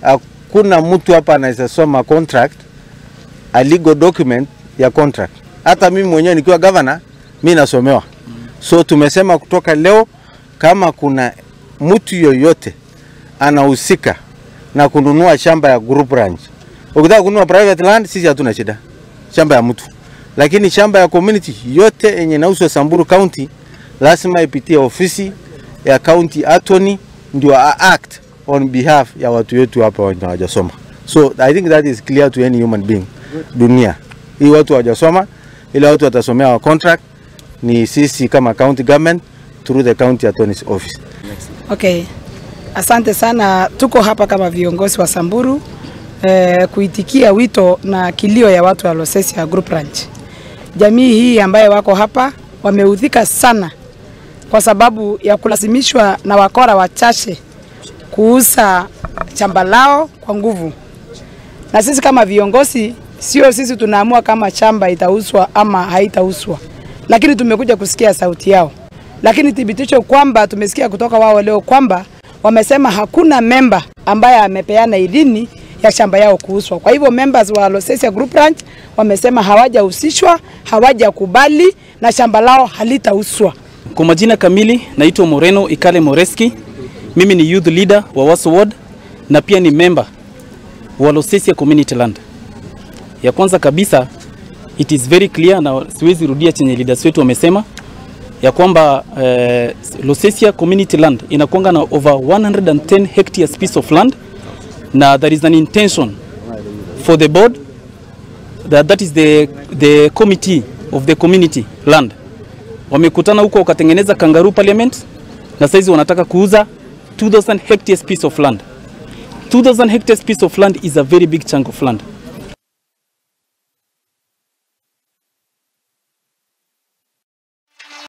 Hakuna mtu hapa anaweza soma contract, a legal document ya contract. Hata mimi mwenyewe nikiwa governor, mimi nasomewa. So tumesema kutoka leo kama kuna mtu yoyote anahusika na kununua shamba ya group ranch. Ukitaka kununua private land sisi hatuna shida. Shamba ya mtu. Lakini shamba ya community yote yenye inauzwa Samburu County lazima ipitie ofisi ya county attorney ndio act on behalf ya watu wetu hapa hawajasoma. So I think that is clear to any human being dunia. Hii watu hawajasoma, ile watu watasomea wa contract ni sisi kama county government through the county attorney's office. Okay. Asante sana, tuko hapa kama viongozi wa Samburu kuitikia wito na kilio ya watu wa Losesia Group Ranch. Jamii hii ambaye wako hapa wameudhika sana kwa sababu ya kulazimishwa na wakora wachache kuuza shamba lao kwa nguvu. Na sisi kama viongozi, sio sisi tunaamua kama shamba itauzwa ama haitauzwa, lakini tumekuja kusikia sauti yao. Lakini thibitisho kwamba tumesikia kutoka wao leo kwamba wamesema hakuna member ambaye amepeana idhini ya shamba yao kuuzwa. Kwa hivyo members wa Losesia Group Ranch wamesema hawajahusishwa, hawajakubali na shamba lao halitauzwa. Kwa majina kamili naitwa Moreno Ikale Moreski. Mimi ni youth leader wa Waso Ward na pia ni member wa Losesia Community Land. Ya kwanza kabisa, it is very clear na siwezi rudia chenye leaders wetu wamesema ya kwamba Losesia Community Land inakuanga na over 110 hectares piece of land, na there is an intention for the board that is the committee of the community land. Wamekutana huko wakatengeneza kangaroo parliament na saizi wanataka kuuza 2000 hectares piece of land. 2000 hectares piece of land is a very big chunk of land.